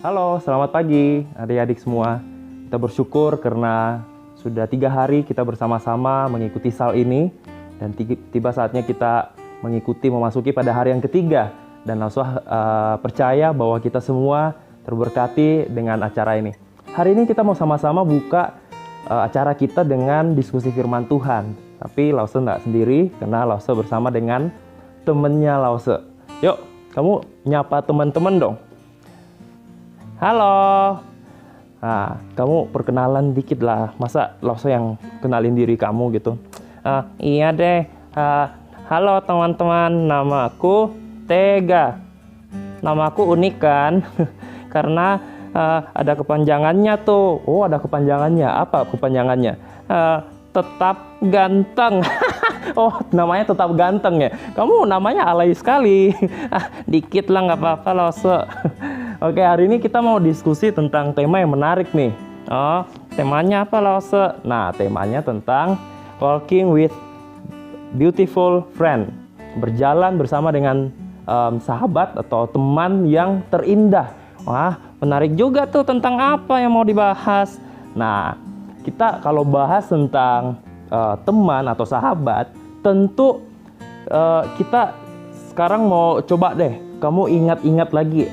Halo, selamat pagi adik-adik semua. Kita bersyukur karena sudah 3 hari kita bersama-sama mengikuti sal ini. Dan tiba saatnya kita memasuki pada hari yang ketiga. Dan langsung percaya bahwa kita semua terberkati dengan acara ini. Hari ini kita mau sama-sama buka acara kita dengan diskusi firman Tuhan. Tapi Lause nggak sendiri, karena Lause bersama dengan temennya Lause. Yuk, kamu nyapa teman-teman dong. Halo. Nah, kamu perkenalan dikit lah. Masa Lause yang kenalin diri kamu gitu? Iya deh. Halo teman-teman, nama aku Tega. Nama aku unik kan? Karena ada kepanjangannya tuh. Oh, ada kepanjangannya. Apa kepanjangannya? Tetap ganteng. Oh, namanya tetap ganteng ya. Kamu namanya alay sekali. Dikit lah, nggak apa-apa Lause. Oke, hari ini kita mau diskusi tentang tema yang menarik nih. Oh, temanya apa Lause? Nah, temanya tentang walking with beautiful friend. Berjalan bersama dengan sahabat atau teman yang terindah. Wah, menarik juga tuh, tentang apa yang mau dibahas. Nah, kita kalau bahas tentang teman atau sahabat, tentu kita sekarang mau coba deh, kamu ingat-ingat lagi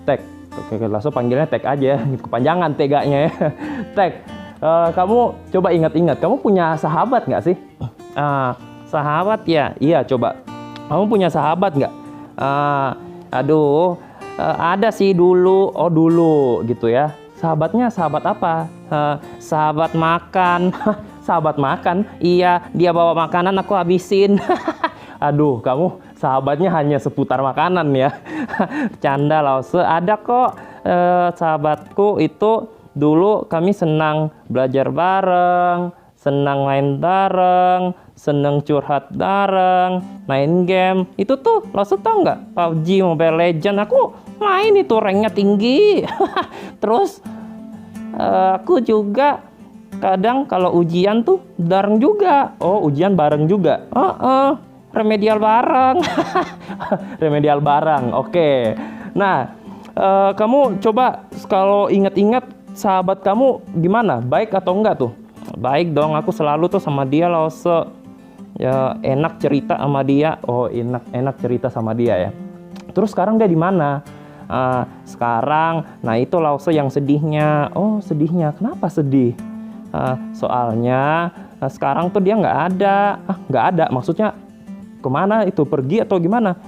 Tag. Oke, langsung panggilnya Tag aja, kepanjangan Teganya ya. Tag, kamu coba ingat-ingat, kamu punya sahabat nggak sih? Sahabat ya? Iya, coba. Kamu punya sahabat nggak? Ada sih dulu. Oh, dulu gitu ya. Sahabatnya sahabat apa? Sahabat makan. Sahabat makan? Iya, dia bawa makanan aku habisin. Aduh, kamu sahabatnya hanya seputar makanan ya. Canda Lause. Ada kok sahabatku itu dulu kami senang belajar bareng, senang main bareng, senang curhat bareng, main game. Itu tuh Lause tau nggak? PUBG Mobile Legends. Aku main itu, ranknya tinggi. Terus aku juga kadang kalau ujian tuh bareng juga. Oh, ujian bareng juga. Remedial bareng. Remedial bareng. Oke. Nah, kamu coba kalau ingat-ingat sahabat kamu gimana? Baik atau enggak tuh? Baik dong, aku selalu tuh sama dia Lause. Ya, enak cerita sama dia. Oh, enak cerita sama dia ya. Terus sekarang dia di mana? Sekarang, nah itu Lause yang sedihnya. Oh, sedihnya. Kenapa sedih? Soalnya sekarang tuh dia nggak ada. Nggak ada, maksudnya kemana itu, pergi atau gimana?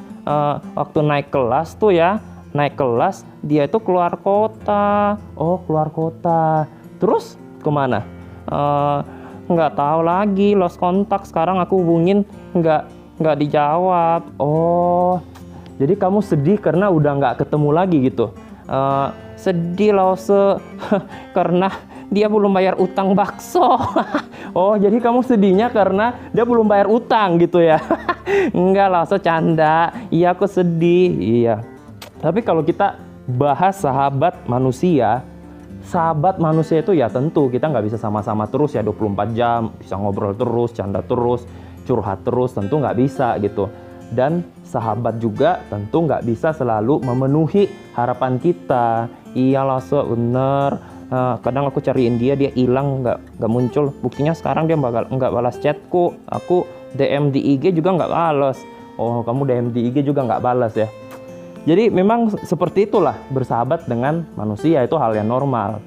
Waktu naik kelas tuh ya, naik kelas dia itu keluar kota. Oh, keluar kota. Terus kemana? Nggak tahu lagi, lost kontak. Sekarang aku hubungin nggak dijawab. Oh, jadi kamu sedih karena udah nggak ketemu lagi gitu. Sedih Lause karena dia belum bayar utang bakso. Oh, jadi kamu sedihnya karena dia belum bayar utang gitu ya? Enggak Lause, canda. Iya, aku sedih. Iya. Tapi kalau kita bahas sahabat manusia itu ya tentu kita nggak bisa sama-sama terus ya 24 jam. Bisa ngobrol terus, canda terus, curhat terus, tentu nggak bisa gitu. Dan sahabat juga tentu nggak bisa selalu memenuhi harapan kita. Iya Lause, bener. Kadang aku cariin dia hilang, nggak muncul. Buktinya sekarang dia nggak balas chatku. Aku DM di IG juga nggak balas. Oh, kamu DM di IG juga nggak balas ya. Jadi memang seperti itulah bersahabat dengan manusia, itu hal yang normal.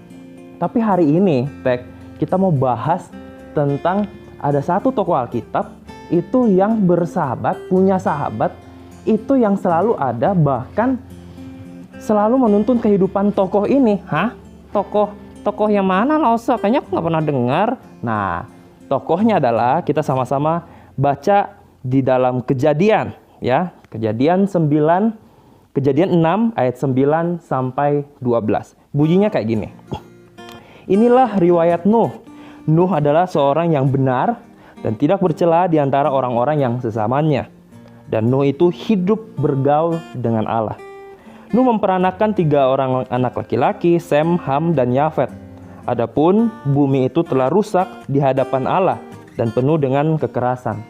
Tapi hari ini Tag, kita mau bahas tentang ada satu tokoh Alkitab itu yang bersahabat, punya sahabat itu yang selalu ada, bahkan selalu menuntun kehidupan tokoh ini. Tokoh yang mana Lause? Kayaknya aku nggak pernah dengar. Nah, tokohnya adalah, kita sama-sama baca di dalam Kejadian ya. Kejadian 6 ayat 9 sampai 12. Bunyinya kayak gini. Inilah riwayat Nuh. Nuh adalah seorang yang benar dan tidak bercela di antara orang-orang yang sesamanya. Dan Nuh itu hidup bergaul dengan Allah. Nuh memperanakan 3 orang anak laki-laki, Sem, Ham, dan Yafet. Adapun bumi itu telah rusak di hadapan Allah dan penuh dengan kekerasan.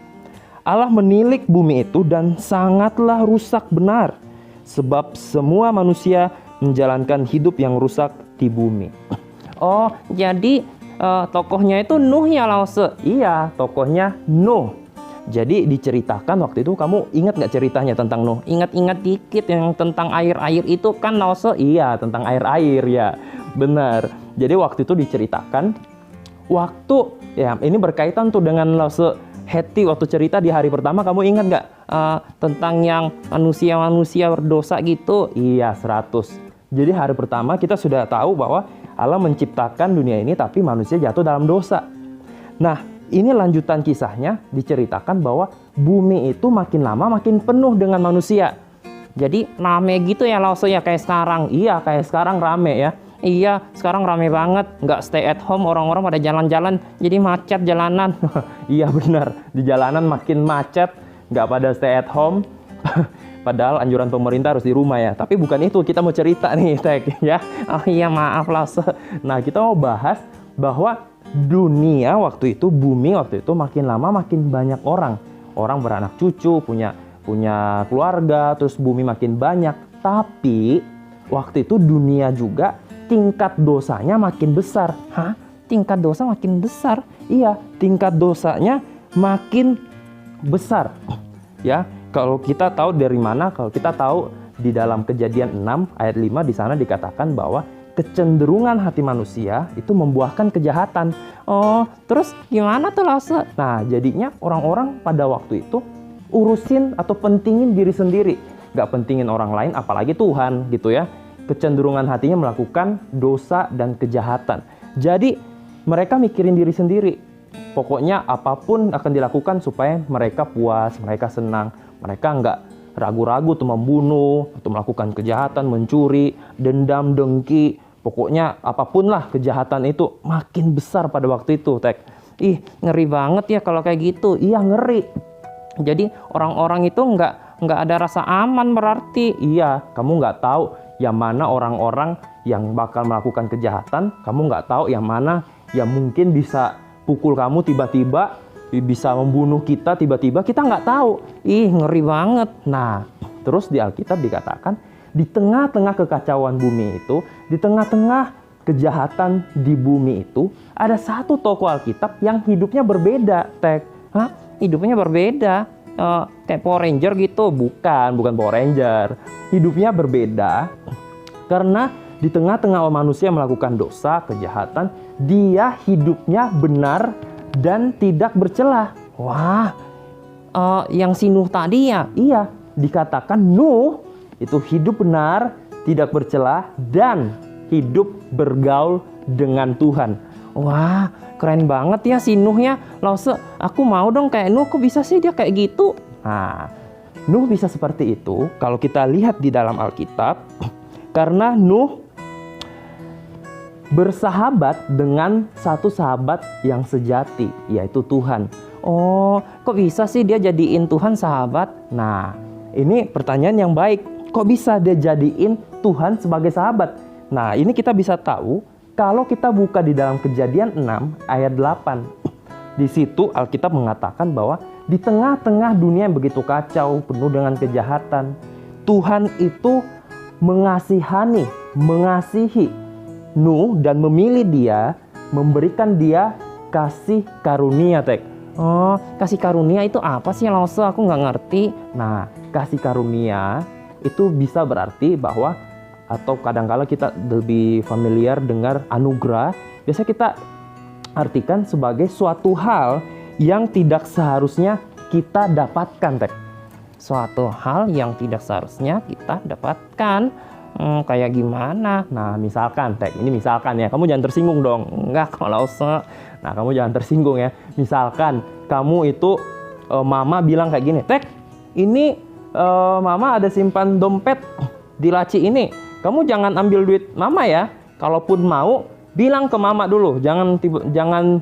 Allah menilik bumi itu dan sangatlah rusak benar. Sebab semua manusia menjalankan hidup yang rusak di bumi. Oh, jadi tokohnya itu Nuh ya Lause? Iya, tokohnya Nuh. Jadi diceritakan waktu itu, kamu ingat nggak ceritanya tentang Nuh? Ingat-ingat dikit yang tentang air-air itu kan Lause? Iya, tentang air-air ya, benar. Jadi waktu itu diceritakan, waktu ya ini berkaitan tuh dengan Lause Heti waktu cerita di hari pertama, kamu ingat nggak tentang yang manusia-manusia berdosa gitu? Iya, 100. Jadi hari pertama kita sudah tahu bahwa Allah menciptakan dunia ini tapi manusia jatuh dalam dosa. Nah, ini lanjutan kisahnya diceritakan bahwa bumi itu makin lama makin penuh dengan manusia. Jadi rame gitu ya Lause ya, kayak sekarang. Iya, kayak sekarang rame ya. Iya, sekarang rame banget. Nggak stay at home, orang-orang pada jalan-jalan. Jadi macet jalanan. Iya benar, di jalanan makin macet. Nggak pada stay at home. Padahal anjuran pemerintah harus di rumah ya. Tapi bukan itu, kita mau cerita nih Tek ya. Oh iya, maaf Lause. Nah, kita mau bahas bahwa dunia waktu itu, bumi waktu itu makin lama makin banyak orang beranak cucu, punya keluarga, terus bumi makin banyak. Tapi waktu itu dunia juga tingkat dosanya makin besar. Hah? Tingkat dosa makin besar? Iya, tingkat dosanya makin besar. Ya, kalau kita tahu dari mana? Kalau kita tahu di dalam Kejadian 6 ayat 5 di sana dikatakan bahwa kecenderungan hati manusia itu membuahkan kejahatan. Oh, terus gimana tuh Lause? Nah, jadinya orang-orang pada waktu itu urusin atau pentingin diri sendiri. Gak pentingin orang lain, apalagi Tuhan gitu ya. Kecenderungan hatinya melakukan dosa dan kejahatan. Jadi, mereka mikirin diri sendiri. Pokoknya apapun akan dilakukan supaya mereka puas, mereka senang. Mereka nggak ragu-ragu tuh membunuh, atau melakukan kejahatan, mencuri, dendam, dengki. Pokoknya apapun lah kejahatan itu makin besar pada waktu itu, Tek. Ih, ngeri banget ya kalau kayak gitu. Iya, ngeri. Jadi orang-orang itu nggak ada rasa aman berarti. Iya, kamu nggak tahu yang mana orang-orang yang bakal melakukan kejahatan. Kamu nggak tahu yang mana yang mungkin bisa pukul kamu tiba-tiba, bisa membunuh kita tiba-tiba, kita nggak tahu. Ih, ngeri banget. Nah, terus di Alkitab dikatakan, di tengah-tengah kekacauan bumi itu, di tengah-tengah kejahatan di bumi itu, ada satu tokoh Alkitab yang hidupnya berbeda, Tek. Hah? Hidupnya berbeda? Kayak Power Ranger gitu? Bukan Power Ranger. Hidupnya berbeda karena di tengah-tengah manusia melakukan dosa, kejahatan, dia hidupnya benar dan tidak bercelah. Wah, yang si Nuh tadi ya? Iya, dikatakan Nuh itu hidup benar, tidak bercelah, dan hidup bergaul dengan Tuhan. Wah, keren banget ya si Nuh ya. Lause, aku mau dong kayak Nuh. Kok bisa sih dia kayak gitu? Nah, Nuh bisa seperti itu kalau kita lihat di dalam Alkitab. Karena Nuh bersahabat dengan satu sahabat yang sejati, yaitu Tuhan. Oh, kok bisa sih dia jadiin Tuhan sahabat? Nah, ini pertanyaan yang baik. Kok bisa dia jadiin Tuhan sebagai sahabat? Nah, ini kita bisa tahu kalau kita buka di dalam Kejadian 6 ayat 8. Di situ Alkitab mengatakan bahwa di tengah-tengah dunia yang begitu kacau, penuh dengan kejahatan, Tuhan itu mengasihi Nuh dan memilih dia, memberikan dia kasih karunia, Tek. Oh, kasih karunia itu apa sih Lause? Aku nggak ngerti. Nah, kasih karunia itu bisa berarti bahwa, atau kadang-kala kita lebih familiar dengar anugerah, biasa kita artikan sebagai suatu hal yang tidak seharusnya kita dapatkan, Tek. Suatu hal yang tidak seharusnya kita dapatkan. Kayak gimana? Nah, misalkan, Tek, ini misalkan ya, kamu jangan tersinggung dong. Enggak, kalau Lause. Nah, kamu jangan tersinggung ya. Misalkan kamu itu mama bilang kayak gini, Tek, ini mama ada simpan dompet di laci ini. Kamu jangan ambil duit mama ya. Kalaupun mau, bilang ke mama dulu. Jangan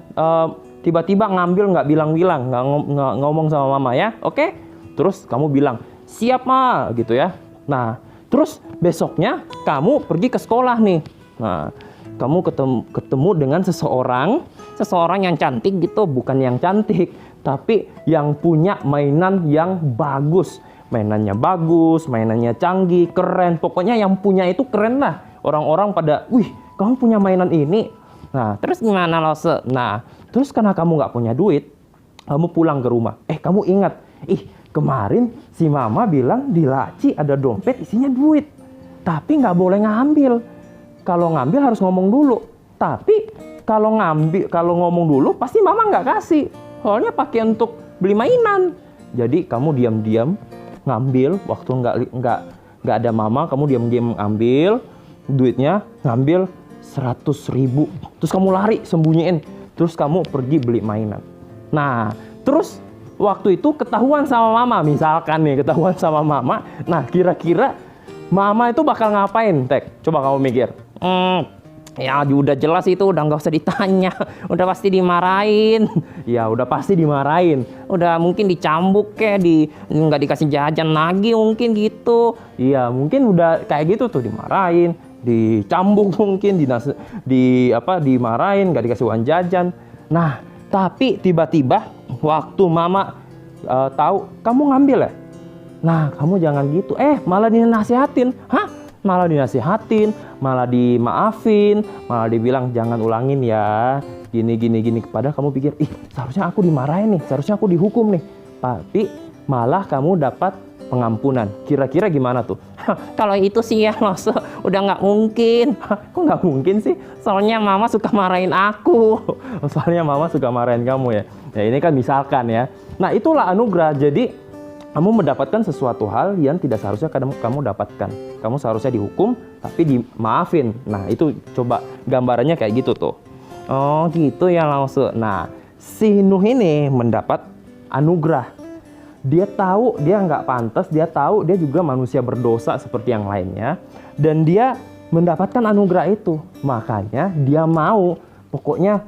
tiba-tiba ngambil nggak bilang-bilang, nggak ngomong sama mama ya. Oke? Terus kamu bilang, siap ma, gitu ya. Nah, terus besoknya kamu pergi ke sekolah nih. Nah, kamu ketemu dengan seseorang yang cantik gitu, bukan yang cantik, tapi yang punya mainan yang bagus, mainannya bagus, mainannya canggih, keren. Pokoknya yang punya itu keren lah. Orang-orang pada, wih, kamu punya mainan ini. Nah, terus gimana Lose? Nah, terus karena kamu nggak punya duit, kamu pulang ke rumah. Kamu ingat, kemarin si mama bilang di laci ada dompet isinya duit. Tapi nggak boleh ngambil. Kalau ngambil harus ngomong dulu. Tapi kalau ngomong dulu pasti mama nggak kasih. Soalnya pakai untuk beli mainan. Jadi kamu diam-diam ngambil waktu nggak ada mama, kamu diam-diam ngambil duitnya, ngambil 100.000. Terus kamu lari sembunyiin. Terus kamu pergi beli mainan. Nah, terus waktu itu ketahuan sama mama, misalkan nih ketahuan sama mama. Nah, kira-kira mama itu bakal ngapain, Tek? Coba kamu mikir. Ya udah jelas itu, udah nggak usah ditanya. Udah pasti dimarahin. Ya udah pasti dimarahin. Udah mungkin dicambuk nggak dikasih jajan lagi mungkin gitu. Iya, mungkin udah kayak gitu tuh, dimarahin, dicambuk mungkin, dimarahin, nggak dikasih uang jajan. Nah, tapi tiba-tiba waktu mama tahu kamu ngambil ya. Nah, kamu jangan gitu. Malah dinasihatin. Malah dinasihatin, malah dimaafin, malah dibilang jangan ulangin ya. Gini. Padahal kamu pikir, seharusnya aku dimarahin nih, seharusnya aku dihukum nih. Tapi malah kamu dapat pengampunan. Kira-kira gimana tuh? Kalau itu sih ya, udah nggak mungkin. Kok nggak mungkin sih? Soalnya mama suka marahin aku. Soalnya mama suka marahin kamu ya. Ya ini kan misalkan ya. Nah, itulah anugerah. Jadi kamu mendapatkan sesuatu hal yang tidak seharusnya kamu dapatkan. Kamu seharusnya dihukum, tapi dimaafin. Nah, itu coba gambarannya kayak gitu tuh. Oh, gitu ya langsung. Nah, si Nuh ini mendapat anugerah. Dia tahu dia nggak pantas, dia tahu dia juga manusia berdosa seperti yang lainnya. Dan dia mendapatkan anugerah itu. Makanya dia mau, pokoknya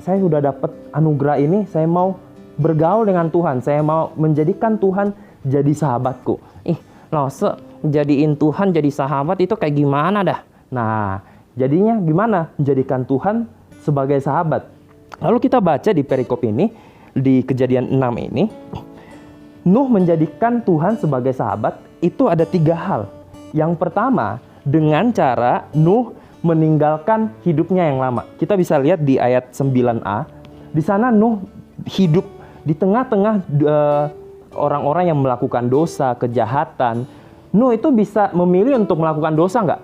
saya sudah dapat anugerah ini, saya mau bergaul dengan Tuhan, saya mau menjadikan Tuhan jadi sahabatku. Jadiin Tuhan jadi sahabat itu kayak gimana dah? Nah, jadinya gimana? Menjadikan Tuhan sebagai sahabat. Lalu kita baca di perikop ini, di Kejadian 6 ini, Nuh menjadikan Tuhan sebagai sahabat itu ada 3 hal. Yang pertama, dengan cara Nuh meninggalkan hidupnya yang lama. Kita bisa lihat di ayat 9a. Di sana Nuh hidup di tengah-tengah orang-orang yang melakukan dosa, kejahatan. Nuh itu bisa memilih untuk melakukan dosa nggak?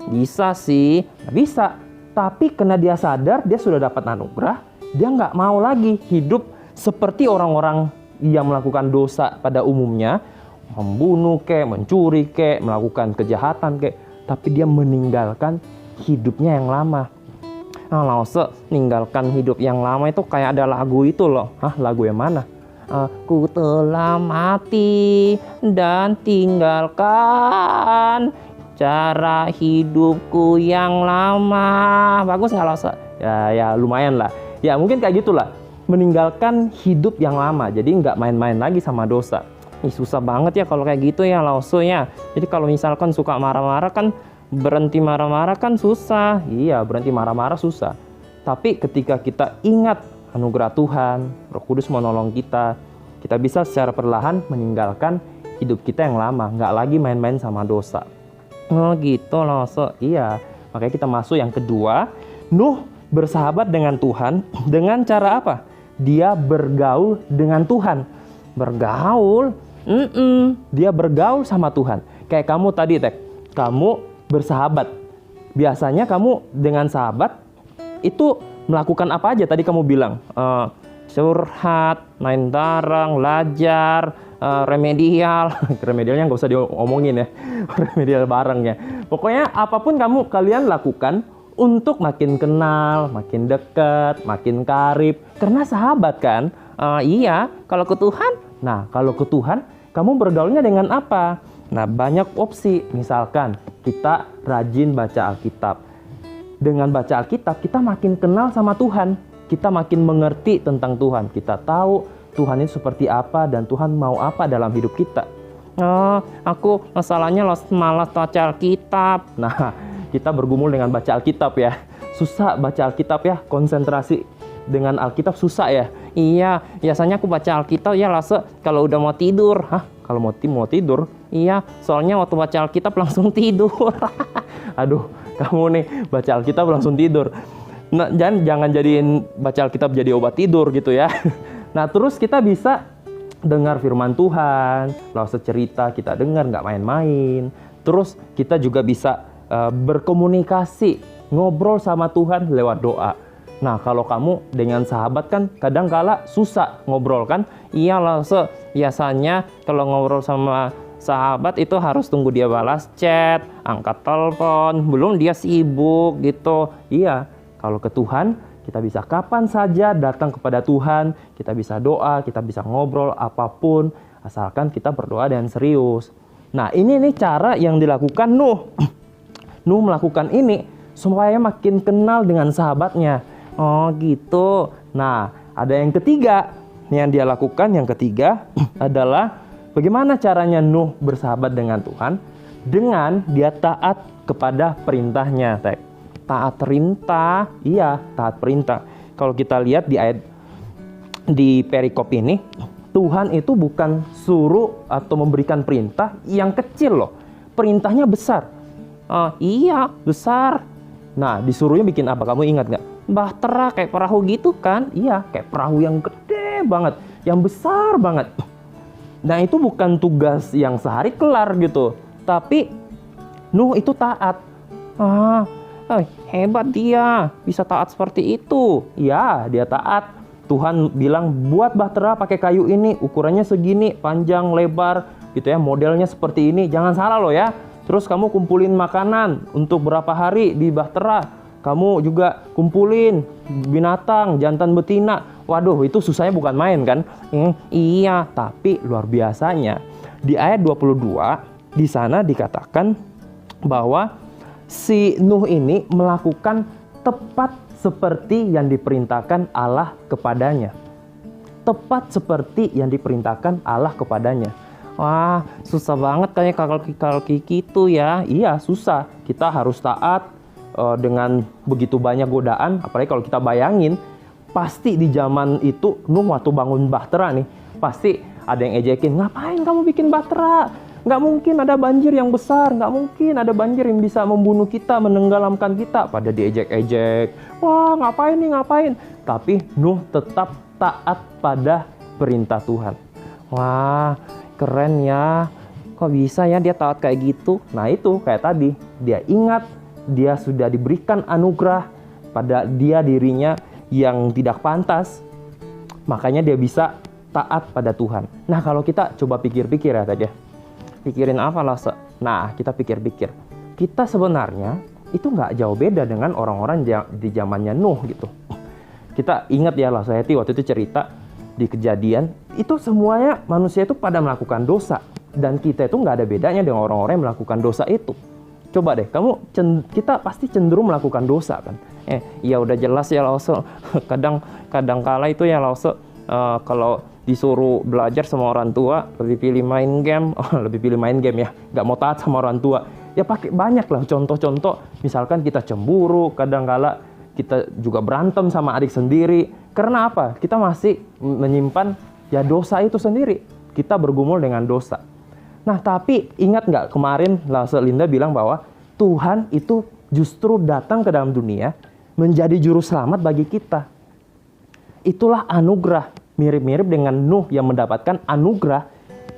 Bisa sih, bisa. Tapi karena dia sadar, dia sudah dapat anugerah, dia nggak mau lagi hidup seperti orang-orang yang melakukan dosa pada umumnya. Membunuh mencuri melakukan kejahatan tapi dia meninggalkan hidupnya yang lama. Ninggalkan hidup yang lama itu kayak ada lagu itu loh. Lagu yang mana? Aku telah mati dan tinggalkan cara hidupku yang lama. Bagus nggak Lose? Ya lumayan lah. Ya mungkin kayak gitulah. Meninggalkan hidup yang lama. Jadi nggak main-main lagi sama dosa. Susah banget ya kalau kayak gitu ya Lose ya. Jadi kalau misalkan suka marah-marah kan, berhenti marah-marah kan susah. Iya, berhenti marah-marah susah. Tapi ketika kita ingat anugerah Tuhan, Roh Kudus menolong kita, kita bisa secara perlahan meninggalkan hidup kita yang lama, nggak lagi main-main sama dosa. Oh gitu Lose. Iya, makanya kita masuk yang kedua. Nuh bersahabat dengan Tuhan dengan cara apa? Dia bergaul dengan Tuhan. Bergaul? Dia bergaul sama Tuhan. Kayak kamu tadi, Tek. Kamu bersahabat. Biasanya kamu dengan sahabat itu melakukan apa aja? Tadi kamu bilang curhat, main bareng, belajar, remedial. Remedialnya nggak usah diomongin ya. Remedial bareng ya. Pokoknya apapun kalian lakukan untuk makin kenal, makin dekat, makin karib. Karena sahabat kan? Iya, kalau ke Tuhan. Nah, kalau ke Tuhan, kamu bergaulnya dengan apa? Nah, banyak opsi. Misalkan kita rajin baca Alkitab. Dengan baca Alkitab, kita makin kenal sama Tuhan. Kita makin mengerti tentang Tuhan. Kita tahu Tuhan itu seperti apa dan Tuhan mau apa dalam hidup kita. Aku masalahnya malas baca Alkitab. Nah, kita bergumul dengan baca Alkitab ya. Susah baca Alkitab ya, konsentrasi dengan Alkitab susah ya. Iya, biasanya aku baca Alkitab ya Lose kalau udah mau tidur. Kalau mau tidur, iya, soalnya waktu baca Alkitab langsung tidur. Aduh, kamu nih baca Alkitab langsung tidur. Nah, jangan jadiin baca Alkitab jadi obat tidur gitu ya. Nah, terus kita bisa dengar firman Tuhan, lalu cerita kita dengar, nggak main-main. Terus kita juga bisa berkomunikasi, ngobrol sama Tuhan lewat doa. Nah, kalau kamu dengan sahabat kan kadang kala susah ngobrol kan? Iya lah, biasanya kalau ngobrol sama sahabat itu harus tunggu dia balas chat, angkat telepon, belum dia sibuk gitu. Iya, kalau ke Tuhan kita bisa kapan saja datang kepada Tuhan, kita bisa doa, kita bisa ngobrol apapun, asalkan kita berdoa dengan serius. Nah, ini nih cara yang dilakukan Nuh. Nuh melakukan ini supaya makin kenal dengan sahabatnya. Oh gitu. Nah, ada yang ketiga yang dia lakukan. Yang ketiga adalah bagaimana caranya Nuh bersahabat dengan Tuhan? Dengan dia taat kepada perintahnya. Taat perintah, iya taat perintah. Kalau kita lihat di perikop ini, Tuhan itu bukan suruh atau memberikan perintah yang kecil loh. Perintahnya besar. Iya, besar. Nah, disuruhnya bikin apa? Kamu ingat nggak? Bahtera kayak perahu gitu kan? Iya, kayak perahu yang gede banget, yang besar banget. Nah, itu bukan tugas yang sehari kelar gitu. Tapi Nuh itu taat. Hebat dia, bisa taat seperti itu. Ya, dia taat. Tuhan bilang buat bahtera pakai kayu ini, ukurannya segini, panjang, lebar, gitu ya. Modelnya seperti ini. Jangan salah loh ya. Terus kamu kumpulin makanan untuk berapa hari di bahtera. Kamu juga kumpulin binatang, jantan betina. Waduh, itu susahnya bukan main kan? Iya, tapi luar biasanya. Di ayat 22, di sana dikatakan bahwa si Nuh ini melakukan tepat seperti yang diperintahkan Allah kepadanya. Tepat seperti yang diperintahkan Allah kepadanya. Wah, susah banget kayak kalau gitu ya. Iya, susah. Kita harus taat dengan begitu banyak godaan. Apalagi kalau kita bayangin, pasti di zaman itu Nuh waktu bangun bahtera nih, pasti ada yang ejekin, ngapain kamu bikin bahtera? Nggak mungkin ada banjir yang besar, nggak mungkin ada banjir yang bisa membunuh kita, menenggelamkan kita. Pada diejek-ejek, wah ngapain nih, ngapain? Tapi Nuh tetap taat pada perintah Tuhan. Wah, keren ya. Kok bisa ya dia taat kayak gitu? Nah itu kayak tadi, dia ingat dia sudah diberikan anugerah pada dirinya yang tidak pantas. Makanya dia bisa taat pada Tuhan. Nah kalau kita coba pikir-pikir ya tadi ya. Pikirin apa lah? Nah kita pikir-pikir. Kita sebenarnya itu nggak jauh beda dengan orang-orang di zamannya Nuh gitu. Kita ingat ya lah, saya waktu itu cerita di Kejadian, itu semuanya manusia itu pada melakukan dosa. Dan kita itu nggak ada bedanya dengan orang-orang yang melakukan dosa itu. Coba deh, kita pasti cenderung melakukan dosa kan. Ya udah jelas ya Lause. Kadang kala itu ya Lause, kalau disuruh belajar sama orang tua, lebih pilih main game. Lebih pilih main game ya, nggak mau taat sama orang tua. Ya pakai banyak lah contoh-contoh. Misalkan kita cemburu, kadang kala kita juga berantem sama adik sendiri. Karena apa? Kita masih menyimpan ya dosa itu sendiri. Kita bergumul dengan dosa. Nah, tapi ingat nggak kemarin Linda bilang bahwa Tuhan itu justru datang ke dalam dunia menjadi juru selamat bagi kita. Itulah anugerah. Mirip-mirip dengan Nuh yang mendapatkan anugerah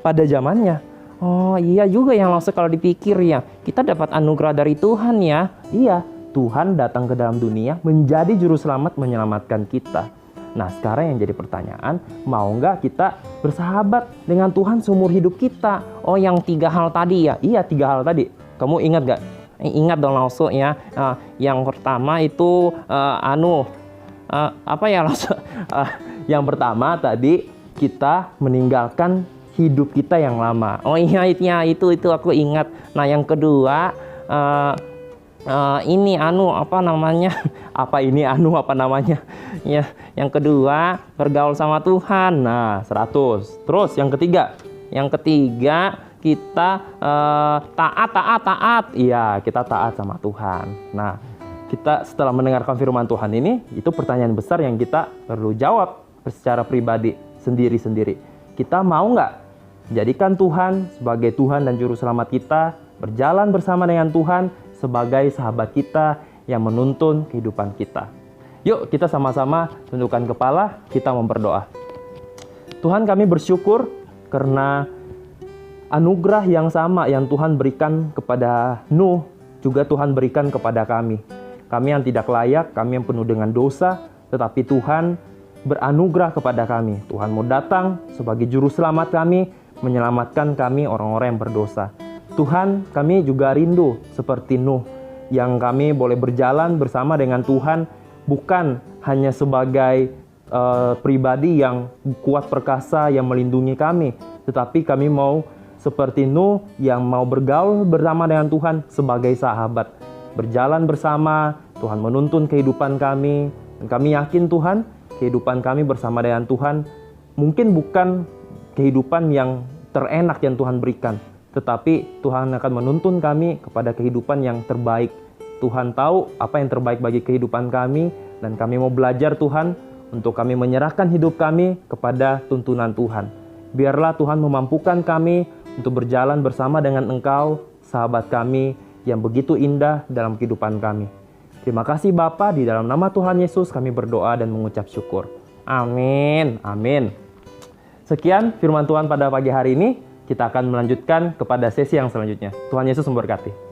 pada zamannya. Oh iya juga yang langsung kalau dipikir ya. Kita dapat anugerah dari Tuhan ya. Iya, Tuhan datang ke dalam dunia menjadi juru selamat menyelamatkan kita. Nah sekarang yang jadi pertanyaan, mau nggak kita bersahabat dengan Tuhan seumur hidup kita? Oh yang 3 hal tadi ya? Iya 3 hal tadi. Kamu ingat nggak? Ingat dong langsung ya. Yang pertama itu apa ya langsung? Yang pertama tadi kita meninggalkan hidup kita yang lama. Oh iya itu aku ingat. Nah yang kedua ini apa namanya? Ya, yang kedua bergaul sama Tuhan. Nah 100. Terus yang ketiga kita taat. Iya kita taat sama Tuhan. Nah kita setelah mendengarkan firman Tuhan ini, itu pertanyaan besar yang kita perlu jawab secara pribadi sendiri-sendiri. Kita mau nggak Jadikan Tuhan sebagai Tuhan dan Juru Selamat kita, berjalan bersama dengan Tuhan sebagai sahabat kita yang menuntun kehidupan kita. Yuk kita sama-sama tundukkan kepala, kita berdoa. Tuhan, kami bersyukur karena anugerah yang sama yang Tuhan berikan kepada Nuh, juga Tuhan berikan kepada kami. Kami yang tidak layak, kami yang penuh dengan dosa, tetapi Tuhan beranugerah kepada kami. Tuhan mau datang sebagai Juru Selamat kami, menyelamatkan kami orang-orang yang berdosa. Tuhan, kami juga rindu seperti Nuh, yang kami boleh berjalan bersama dengan Tuhan, bukan hanya sebagai pribadi yang kuat perkasa yang melindungi kami, tetapi kami mau seperti Nuh yang mau bergaul bersama dengan Tuhan sebagai sahabat. Berjalan bersama, Tuhan menuntun kehidupan kami. Dan kami yakin Tuhan, kehidupan kami bersama dengan Tuhan mungkin bukan kehidupan yang terenak yang Tuhan berikan, tetapi Tuhan akan menuntun kami kepada kehidupan yang terbaik. Tuhan tahu apa yang terbaik bagi kehidupan kami, dan kami mau belajar Tuhan untuk kami menyerahkan hidup kami kepada tuntunan Tuhan. Biarlah Tuhan memampukan kami untuk berjalan bersama dengan Engkau, sahabat kami yang begitu indah dalam kehidupan kami. Terima kasih Bapa, di dalam nama Tuhan Yesus kami berdoa dan mengucap syukur. Amin. Amin. Sekian firman Tuhan pada pagi hari ini. Kita akan melanjutkan kepada sesi yang selanjutnya. Tuhan Yesus memberkati.